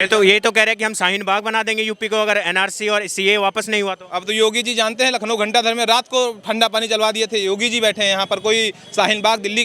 ये तो कह रहे हैं कि हम शाहीन बाग बना देंगे यूपी को अगर एनआरसी और सीए वापस नहीं हुआ तो। अब तो योगी जी जानते हैं, लखनऊ घंटाघर में रात को ठंडा पानी चलवा दिए थे। योगी जी बैठे हैं यहाँ पर, कोई शाहीन बाग दिल्ली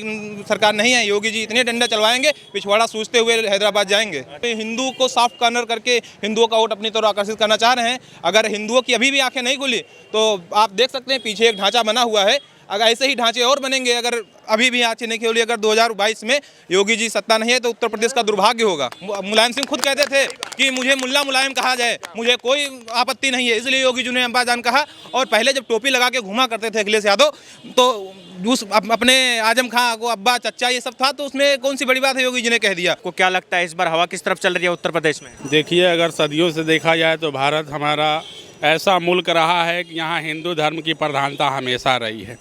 सरकार नहीं है। योगी जी इतने डंडा चलवाएंगे, पिछवाड़ा सूझते हुए हैदराबाद जाएंगे। हिंदू को सॉफ्ट कॉर्नर करके हिंदुओं का वोट अपनी तरफ आकर्षित करना चाह रहे हैं। अगर हिंदुओं की अभी भी आंखें नहीं खुली तो आप देख सकते हैं पीछे एक ढांचा बना हुआ है। अगर ऐसे ही ढांचे और बनेंगे, अगर अभी भी आंखें नहीं खोली, अगर 2022 में योगी जी सत्ता नहीं है तो उत्तर प्रदेश का दुर्भाग्य होगा। मुलायम सिंह खुद कहते थे कि मुझे मुल्ला मुलायम कहा जाए, मुझे कोई आपत्ति नहीं है, इसलिए योगी जी ने अब्बाजान कहा। और पहले जब टोपी लगा के घुमा करते थे अखिलेश यादव, तो उस अपने आजम खां को अब्बा चच्चा ये सब था, तो उसमें कौन सी बड़ी बात है, योगी जी ने कह दिया। आपको क्या लगता है इस बार हवा किस तरफ चल रही है उत्तर प्रदेश में? देखिए, अगर सदियों से देखा जाए तो भारत हमारा ऐसा मुल्क रहा है कि यहाँ हिंदू धर्म की प्रधानता हमेशा रही है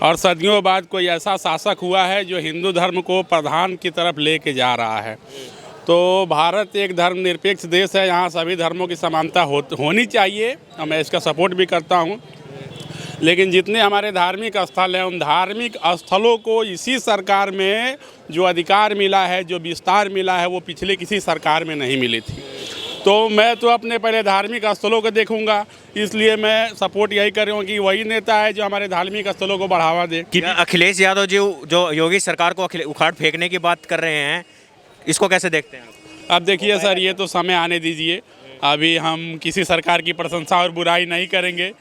और सदियों बाद कोई ऐसा शासक हुआ है जो हिंदू धर्म को प्रधान की तरफ लेके जा रहा है। तो भारत एक धर्मनिरपेक्ष देश है, यहाँ सभी धर्मों की समानता होनी चाहिए और मैं इसका सपोर्ट भी करता हूँ। लेकिन जितने हमारे धार्मिक स्थल हैं, उन धार्मिक स्थलों को इसी सरकार में जो अधिकार मिला है, जो विस्तार मिला है, वो पिछले किसी सरकार में नहीं मिली थी। तो मैं तो अपने पहले धार्मिक स्थलों को देखूंगा, इसलिए मैं सपोर्ट यही कर रहा हूँ कि वही नेता है जो हमारे धार्मिक स्थलों को बढ़ावा दे। अखिलेश यादव जी जो योगी सरकार को उखाड़ फेंकने की बात कर रहे हैं, इसको कैसे देखते हैं? अब देखिए सर, ये तो समय आने दीजिए। अभी हम किसी सरकार की प्रशंसा और बुराई नहीं करेंगे।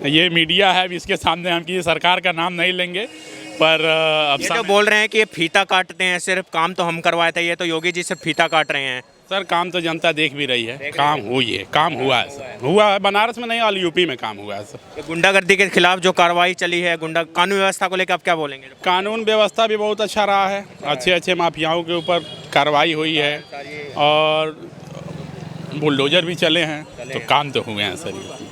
ये मीडिया है, इसके सामने हम किसी सरकार का नाम नहीं लेंगे। पर अब ये जो बोल रहे हैं कि ये फीता काटते हैं, सिर्फ काम तो हम करवाए थे, ये तो योगी जी सिर्फ फीता काट रहे हैं। सर, काम तो जनता देख भी रही है, काम हुई है, काम हुआ है सर, हुआ है। बनारस में नहीं, ऑल यूपी में काम हुआ है सर। गुंडागर्दी के खिलाफ जो कार्रवाई चली है, कानून व्यवस्था को लेकर आप क्या बोलेंगे? कानून व्यवस्था भी बहुत अच्छा रहा है, अच्छे माफियाओं के ऊपर कार्रवाई हुई है और बुलडोजर भी चले हैं, तो काम तो हुए हैं सर।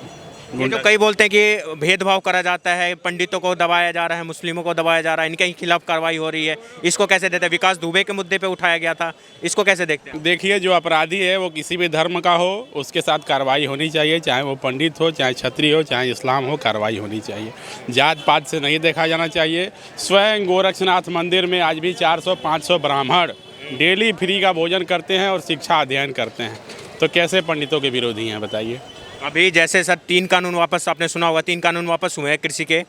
ये जो कई बोलते हैं कि भेदभाव करा जाता है, पंडितों को दबाया जा रहा है, मुस्लिमों को दबाया जा रहा है, इनके खिलाफ कार्रवाई हो रही है, इसको कैसे देते हैं? विकास दुबे के मुद्दे पे उठाया गया था, इसको कैसे देखते हैं? देखिए, जो अपराधी है वो किसी भी धर्म का हो, उसके साथ कार्रवाई होनी चाहिए, चाहे वो पंडित हो, चाहे क्षत्रिय हो, चाहे इस्लाम हो, कार्रवाई होनी चाहिए। जात पात से नहीं देखा जाना चाहिए। स्वयं गोरक्षनाथ मंदिर में आज भी 400-500 ब्राह्मण डेली फ्री का भोजन करते हैं और शिक्षा अध्ययन करते हैं, तो कैसे पंडितों के विरोधी हैं बताइए? अभी जैसे सर 3 कानून वापस, आपने सुना होगा 3 कानून वापस हुए हैं कृषि के,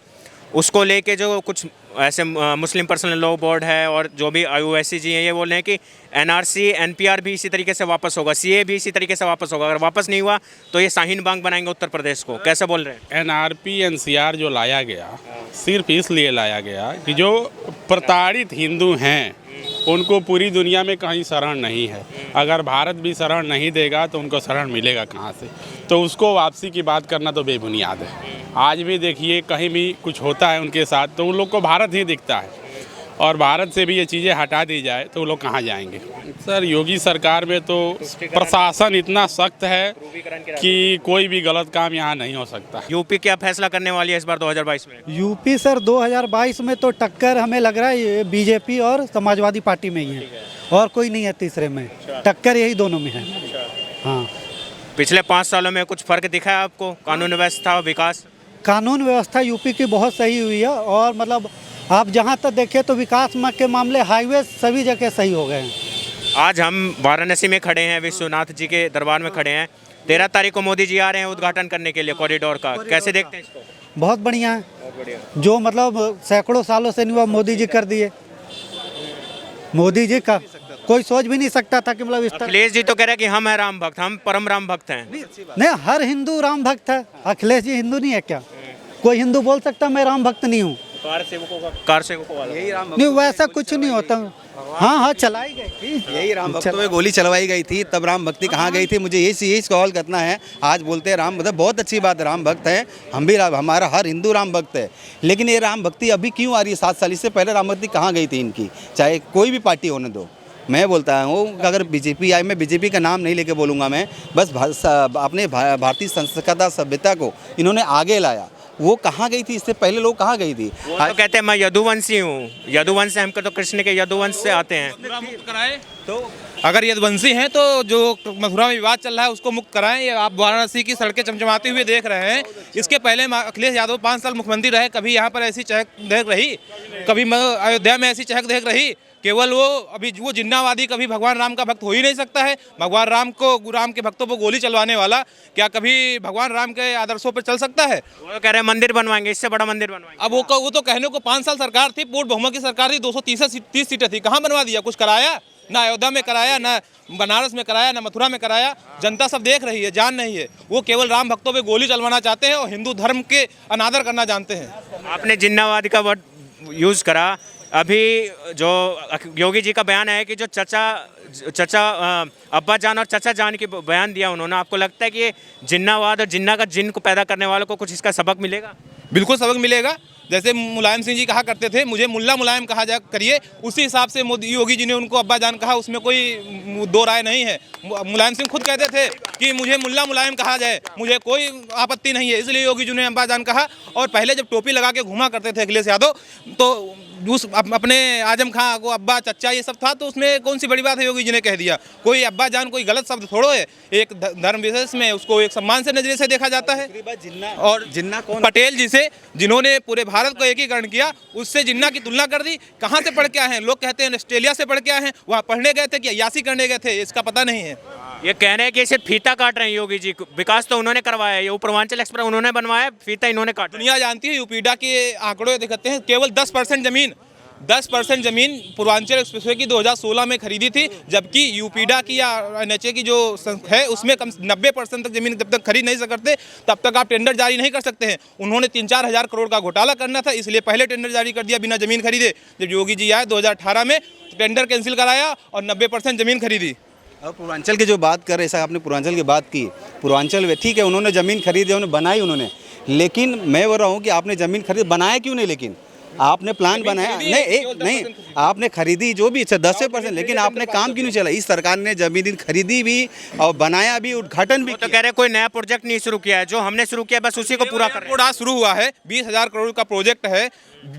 उसको लेके जो कुछ ऐसे मुस्लिम पर्सनल लॉ बोर्ड है और जो भी आईओएसी जी हैं, ये बोल रहे हैं कि एनआरसी एनपीआर भी इसी तरीके से वापस होगा, सीए भी इसी तरीके से वापस होगा। अगर वापस नहीं हुआ तो ये शाहीन बाग बनाएंगे उत्तर प्रदेश को, कैसे बोल रहे हैं? एनआरपी एनसीआर जो लाया गया, सिर्फ इसलिए लाया गया कि जो प्रताड़ित हिंदू हैं उनको पूरी दुनिया में कहीं शरण नहीं है। अगर भारत भी शरण नहीं देगा तो उनको शरण मिलेगा कहाँ से? तो उसको वापसी की बात करना तो बेबुनियाद है। आज भी देखिए, कहीं भी कुछ होता है उनके साथ तो उन लोग को भारत ही दिखता है, और भारत से भी ये चीज़ें हटा दी जाए तो वो लोग कहाँ जाएंगे? सर, योगी सरकार में तो प्रशासन इतना सख्त है कि कोई भी गलत काम यहाँ नहीं हो सकता। यूपी क्या फैसला करने वाली है इस बार 2022 में? यूपी सर 2022 में तो टक्कर हमें लग रहा है बीजेपी और समाजवादी पार्टी में ही है, और कोई नहीं है तीसरे में। टक्कर यही दोनों में है। हाँ, पिछले 5 सालों में कुछ फर्क दिखा है आपको? कानून व्यवस्था, विकास? कानून व्यवस्था यूपी की बहुत सही हुई है, और मतलब आप जहाँ तक देखें तो विकास के मामले, हाईवे सभी जगह सही हो गए हैं। आज हम वाराणसी में खड़े हैं, विश्वनाथ जी के दरबार में खड़े हैं। 13 तारीख को मोदी जी आ रहे हैं उद्घाटन करने के लिए कॉरिडोर का, कैसे देखते हैं इसको? बहुत बढ़िया है, जो मतलब सैकड़ों सालों से नहीं हुआ, मोदी जी कर दिए। मोदी जी का कोई सोच भी नहीं सकता था कि मतलब इस तरह। अखिलेश जी तो कह रहे हैं कि हम हैं राम भक्त, हम परम राम भक्त हैं। नहीं, हर हिंदू राम भक्त है। अखिलेश जी हिंदू नहीं है क्या? कोई हिंदू बोल सकता मैं राम भक्त नहीं हूँ? कार सेवकों वाला यही राम नहीं, वैसा कुछ नहीं होता। हाँ, चलाई गई थी, यही राम भक्तों में गोली चलवाई गई थी, तब राम भक्ति कहाँ गई थी? मुझे यही सवाल करना है। आज बोलते हैं राम, मतलब बहुत अच्छी बात है, राम भक्त हैं हम भी, हमारा हर हिंदू राम भक्त है। लेकिन ये राम भक्ति अभी क्यों आ रही है? 7 साल इससे पहले राम भक्ति कहाँ गई थी इनकी? चाहे कोई भी पार्टी होने दो। मैं बोलता हूँ अगर बीजेपी आई, मैं बीजेपी का नाम नहीं लेके बोलूँगा, मैं बस अपने भारतीय संस्कृति सभ्यता को इन्होंने आगे लाया। वो कहाँ गई थी इससे पहले? लोग कहाँ गई थी? वो तो कहते हैं मैं यदुवंशी हूँ, यदुवंश से, हमको तो कृष्ण के यदुवंश से आते हैं। कराए तो अगर यदुवंशी हैं तो जो मथुरा में विवाद चल रहा है उसको मुक्त कराएं। ये आप वाराणसी की सड़कें चमचमाती हुए देख रहे हैं। इसके पहले अखिलेश यादव 5 साल मुख्यमंत्री रहे, कभी यहाँ पर ऐसी चहक देख रही? कभी अयोध्या में ऐसी चहक देख रही? केवल वो अभी वो जिन्नावादी कभी भगवान राम का भक्त हो ही नहीं सकता है। भगवान राम को, राम के भक्तों पर गोली चलवाने वाला क्या कभी भगवान राम के आदर्शों पर चल सकता है? वो कह रहे हैं मंदिर बनवाएंगे, इससे बड़ा मंदिर बनवाएंगे। अब वो तो कहने को 5 साल सरकार थी, पूर्ण बहुमत की सरकार थी, 230 सीटें थी, कहाँ बनवा दिया? कुछ कराया? ना अयोध्या में कराया, ना बनारस में कराया, ना मथुरा में कराया। जनता सब देख रही है, जान नहीं है। वो केवल राम भक्तों पे गोली चलवाना चाहते हैं और हिंदू धर्म के अनादर करना जानते हैं। आपने जिन्नावादी का वर्ड यूज़ करा। अभी जो योगी जी का बयान है कि जो चचा अब्बा जान और चचा जान की बयान दिया उन्होंने, आपको लगता है कि ये जिन्नावाद और जिन्ना का जिन को पैदा करने वालों को कुछ इसका सबक मिलेगा? बिल्कुल सबक मिलेगा। जैसे मुलायम सिंह जी कहा करते थे, मुझे मुल्ला मुलायम कहा जा करिए, उसी हिसाब से मोदी योगी जी ने उनको अब्बा जान कहा, उसमें कोई दो राय नहीं है। मुलायम सिंह खुद कहते थे कि मुझे मुल्ला मुलायम कहा जाए, मुझे कोई आपत्ति नहीं है, इसलिए योगी जी ने अब्बा जान कहा। और पहले जब टोपी लगा के घुमा करते थे अखिलेश यादव, तो उस अपने आजम खां को अब्बा चचा ये सब था, तो उसमें कौन सी बड़ी बात है? योगी जी ने कह दिया। कोई अब्बा जान कोई गलत शब्द थोड़ो है, एक धर्म विशेष में उसको एक सम्मान से नजरिए से देखा जाता है। और जिन्ना कौन? पटेल जी से, जिन्होंने पूरे भारत को एकीकरण किया, उससे जिन्ना की तुलना कर दी। कहाँ से पढ़ के आए हैं? लोग कहते हैं ऑस्ट्रेलिया से पढ़ के आए हैं, वहाँ पढ़ने गए थे कि अय्यासी करने गए थे, इसका पता नहीं है। ये कह रहे हैं कि सिर्फ फीता काट रहे हैं योगी जी। विकास तो उन्होंने करवाया, ये पूर्वांचल एक्सप्रेस उन्होंने बनवाया, फीता इन्होंने काटा। दुनिया जानती है, यूपीडा के आंकड़े दिखाते हैं, केवल 10% जमीन पूर्वांचल एक्सप्रेसवे की 2016 में खरीदी थी, जबकि यूपीडा की या एनएचए की जो है उसमें कम 90% तक जमीन जब तक खरीद नहीं सकते तब तक आप टेंडर जारी नहीं कर सकते हैं। उन्होंने 3-4 हज़ार करोड़ का घोटाला करना था, इसलिए पहले टेंडर जारी कर दिया बिना जमीन खरीदे। जब योगी जी आए 2018 में, टेंडर कैंसिल कराया और 90% जमीन खरीदी। और पूर्वांचल की जो बात कर रहे हैं, आपने पूर्वांचल की बात की, पूर्वांचल में ठीक है, उन्होंने ज़मीन खरीदी, उन्होंने बनाई उन्होंने, लेकिन मैं बोल रहा हूँ कि आपने ज़मीन खरीद बनाया क्यों नहीं? लेकिन आपने प्लान बनाया नहीं, आपने खरीदी जो भी 10%, लेकिन आपने काम क्यों नहीं चला? इस सरकार ने जमीन खरीदी भी और बनाया भी, उद्घाटन भी। तो कह रहे कोई नया प्रोजेक्ट नहीं शुरू किया है, जो हमने शुरू किया बस उसी को पूरा कर रहे हैं। शुरू हुआ है, 20,000 करोड़ का प्रोजेक्ट है,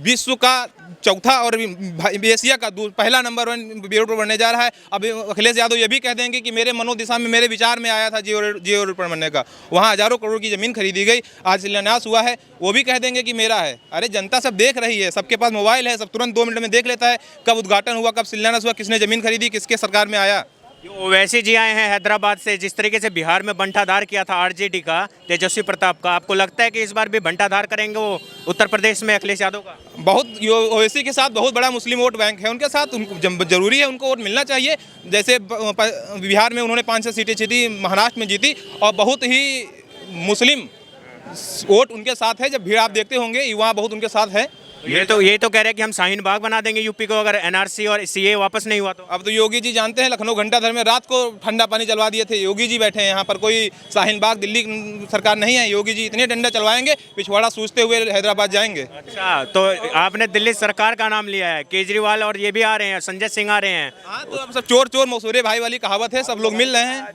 विश्व का चौथा और एशिया का पहला नंबर 1 एयरपोर्ट बनने जा रहा है। अब अखिलेश यादव ये भी कह देंगे कि मेरे मनोदिशा में, मेरे विचार में आया था जियो एयरपोर्ट बनने का, वहाँ हज़ारों करोड़ की ज़मीन खरीदी गई, आज शिलान्यास हुआ है, वो भी कह देंगे कि मेरा है। अरे जनता सब देख रही है, सबके पास मोबाइल है, सब तुरंत 2 मिनट में देख लेता है कब उद्घाटन हुआ, कब शिलान्यास हुआ, किसने ज़मीन खरीदी, किसके सरकार में आया। ओवैसी जी आए हैं हैदराबाद से, जिस तरीके से बिहार में बंटाधार किया था आरजेडी का, तेजस्वी प्रताप का, आपको लगता है कि इस बार भी बंटाधार करेंगे वो उत्तर प्रदेश में अखिलेश यादव का? बहुत ओवैसी के साथ बहुत बड़ा मुस्लिम वोट बैंक है उनके साथ, उनको जरूरी है, उनको वोट मिलना चाहिए। जैसे बिहार में उन्होंने 5-6 सीटें जीती, महाराष्ट्र में जीती, और बहुत ही मुस्लिम वोट उनके साथ है। जब भीड़ आप देखते होंगे, युवा बहुत उनके साथ है। ये तो कह रहे हैं कि हम शाहीन बाग बना देंगे यूपी को, अगर एनआरसी और सीए वापस नहीं हुआ तो। अब तो योगी जी जानते हैं, लखनऊ घंटाघर में रात को ठंडा पानी चलवा दिए थे। योगी जी बैठे हैं यहाँ पर, कोई शाहीन बाग दिल्ली सरकार नहीं है। योगी जी इतने डंडा चलवाएंगे, पिछवाड़ा सूझते हुए हैदराबाद जाएंगे। अच्छा, तो आपने दिल्ली सरकार का नाम लिया है, केजरीवाल और ये भी आ रहे हैं, संजय सिंह आ रहे हैं। हाँ, तो अब सब चोर चोर मसूरे भाई वाली कहावत है, सब लोग मिल रहे हैं।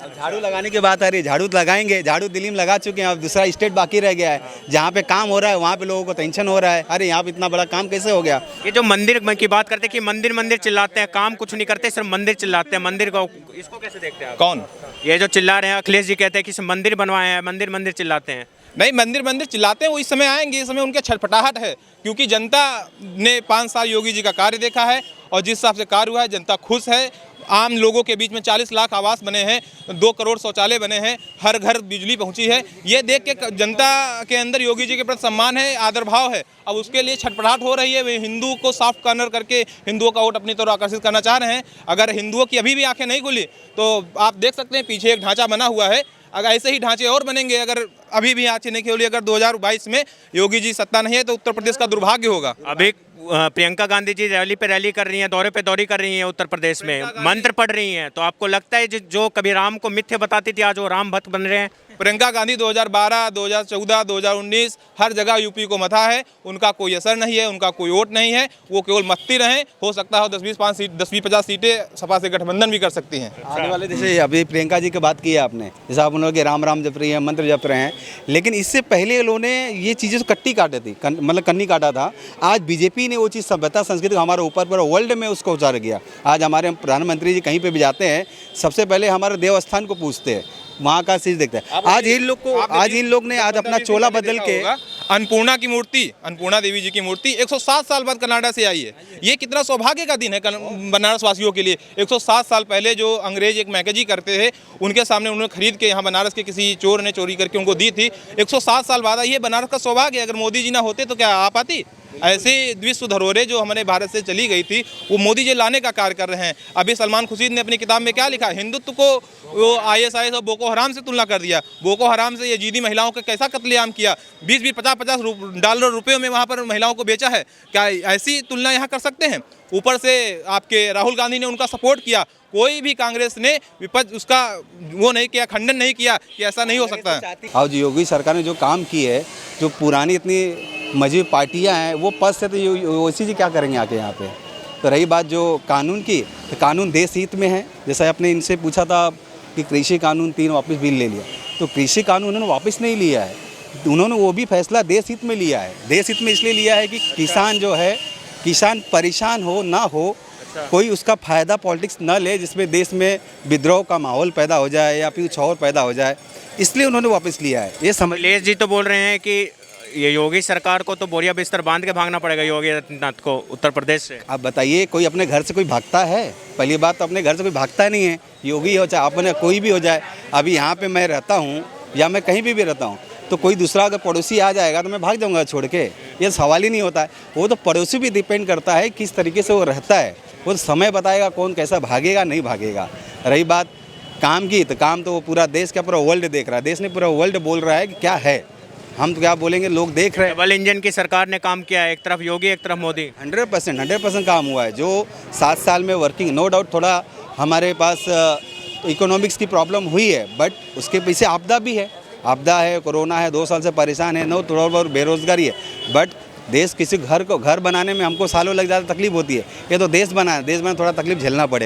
झाड़ू लगाने की बात आ रही है, झाड़ू लगाएंगे, झाड़ू दिल्ली में लगा चुके हैं, अब दूसरा स्टेट बाकी रह गया है। जहाँ पे काम हो रहा है वहाँ पे लोगों को टेंशन हो रहा है, अरे यहाँ पे इतना बड़ा काम कैसे हो गया? ये जो मंदिर की बात करते हैं कि मंदिर मंदिर चिल्लाते हैं, काम कुछ नहीं करते, सिर्फ मंदिर चिल्लाते हैं, मंदिर को, इसको कैसे देखते हैं आप? कौन ये जो चिल्ला रहे हैं, अखिलेश जी कहते हैं कि सिर्फ मंदिर बनवाए हैं, मंदिर मंदिर चिल्लाते हैं। नहीं, मंदिर मंदिर चिल्लाते हैं, वो इस समय आएंगे, इस समय उनके छटपटाहट है, क्योंकि जनता ने 5 साल योगी जी का कार्य देखा है, और जिस हिसाब से कार्य हुआ है जनता खुश है। आम लोगों के बीच में 40 लाख आवास बने हैं, 2 करोड़ शौचालय बने हैं, हर घर बिजली पहुंची है। ये देख के जनता के अंदर योगी जी के प्रति सम्मान है, आदर भाव है। अब उसके लिए छटपटाहट हो रही है, वे हिंदू को सॉफ्ट कॉर्नर करके हिंदुओं का वोट अपनी तरफ आकर्षित करना चाह रहे हैं। अगर हिंदुओं की अभी भी आंखें नहीं खुली तो आप देख सकते हैं पीछे एक ढांचा बना हुआ है, अगर ऐसे ही ढांचे और बनेंगे, अगर अभी भी आंखें नहीं खुली, अगर 2022 में योगी जी सत्ता नहीं है तो उत्तर प्रदेश का दुर्भाग्य होगा। अभी प्रियंका गांधी जी रैली पे रैली कर रही हैं, दौरे पे दौरी कर रही हैं उत्तर प्रदेश में, मंत्र पढ़ रही हैं, तो आपको लगता है जो कभी राम को मिथ्या बताती थी आज वो राम भक्त बन रहे हैं? प्रियंका गांधी 2012, 2014, 2019 हर जगह यूपी को मथा है, उनका कोई असर नहीं है, उनका कोई वोट नहीं है, वो केवल मत्ती रहें। हो सकता है 10-20-50 सीटें सपा से गठबंधन भी कर सकती हैं आने वाले। जैसे अभी प्रियंका जी की बात की है आपने, जैसे आप उन लोग राम राम जप रही है, मंत्र जप रहे हैं, लेकिन इससे पहले उन्होंने ये चीज़ें कट्टी काटी थी, मतलब कन्नी काटा था। आज बीजेपी ने वो चीज़ सभ्यता संस्कृति हमारे ऊपर पर वर्ल्ड में उसको उतार गया। आज हमारे प्रधानमंत्री जी कहीं पर भी जाते हैं, सबसे पहले हमारे देवस्थान को पूछते हैं, वहाँ का चीज़ देखते हैं। आज इन लोग ने आज अपना चोला बदल के, अन्नपूर्णा की मूर्ति, अन्नपूर्णा देवी जी की मूर्ति 107 साल बाद कनाडा से आई है। ये कितना सौभाग्य का दिन है बनारस वासियों के लिए। 107 साल पहले जो अंग्रेज एक मैकेजी करते थे, उनके सामने उन्होंने खरीद के यहाँ बनारस के किसी चोर ने चोरी करके उनको दी थी। 107 साल बाद आई। ये बनारस का सौभाग्य है। अगर मोदी जी ना होते तो क्या आ पाती? ऐसे विश्व धरोहरें जो हमारे भारत से चली गई थी, वो मोदी जी लाने का कार्य कर रहे हैं। अभी सलमान खुर्शीद ने अपनी किताब में क्या लिखा? हिंदुत्व को वो ISIS और बोको हराम से तुलना कर दिया। बोको हराम से यजीदी महिलाओं का कैसा कत्लेआम किया, 20-20, 50-50 डॉलर रुपयों में वहाँ पर महिलाओं को बेचा है। क्या ऐसी तुलना यहाँ कर सकते हैं? ऊपर से आपके राहुल गांधी ने उनका सपोर्ट किया। कोई भी कांग्रेस ने विपक्ष उसका वो नहीं किया, खंडन नहीं किया कि ऐसा नहीं हो सकता है। और जो योगी सरकार ने जो काम की है, जो पुरानी इतनी मजबूत पार्टियां हैं, वो पद से तो ओवैसी जी क्या करेंगे आके यहाँ पे। तो रही बात जो कानून की, तो कानून देश हित में है। जैसा आपने इनसे पूछा था कि कृषि कानून 3 वापस बिल ले लिया, तो कृषि कानून उन्होंने वापस नहीं लिया है। उन्होंने वो भी फैसला देश हित में लिया है। देश हित में इसलिए लिया है कि किसान जो है, किसान परेशान हो ना हो, कोई उसका फ़ायदा पॉलिटिक्स न ले जिसमें देश में विद्रोह का माहौल पैदा हो जाए या फिर कुछ और पैदा हो जाए, इसलिए उन्होंने वापस लिया है। ये समझ। अखिलेश जी तो बोल रहे हैं कि ये योगी सरकार को तो बोरिया बिस्तर बांध के भागना पड़ेगा योगी आदित्यनाथ को उत्तर प्रदेश से। आप बताइए, कोई अपने घर से कोई भागता है? पहली बात तो अपने घर से कोई भागता नहीं है। योगी हो चाहे अपने कोई भी हो जाए। अभी यहाँ पे मैं रहता हूँ या मैं कहीं भी रहता हूँ, तो कोई दूसरा अगर पड़ोसी आ जाएगा तो मैं भाग जाऊँगा छोड़ के? ये सवाल ही नहीं होता है। वो तो पड़ोसी भी डिपेंड करता है किस तरीके से वो रहता है। वो समय बताएगा कौन कैसा भागेगा नहीं भागेगा। रही बात काम की, तो काम तो वो पूरा देश का पूरा वर्ल्ड देख रहा है। देश ने पूरा वर्ल्ड बोल रहा है कि क्या है, हम तो क्या बोलेंगे, लोग देख रहे हैं। डबल इंजन की सरकार ने काम किया है, एक तरफ योगी एक तरफ मोदी। 100% काम हुआ है। जो 7 साल में वर्किंग, नो डाउट थोड़ा हमारे पास इकोनॉमिक्स की प्रॉब्लम हुई है, बट उसके पीछे आपदा भी है। आपदा है, कोरोना है, 2 साल से परेशान है, नो थोड़ा बहुत बेरोजगारी है। बट देश किसी घर बनाने में हमको सालों लग जाता, तकलीफ होती है। ये तो देश बना है, देश में थोड़ा तकलीफ झेलना पड़ेगा।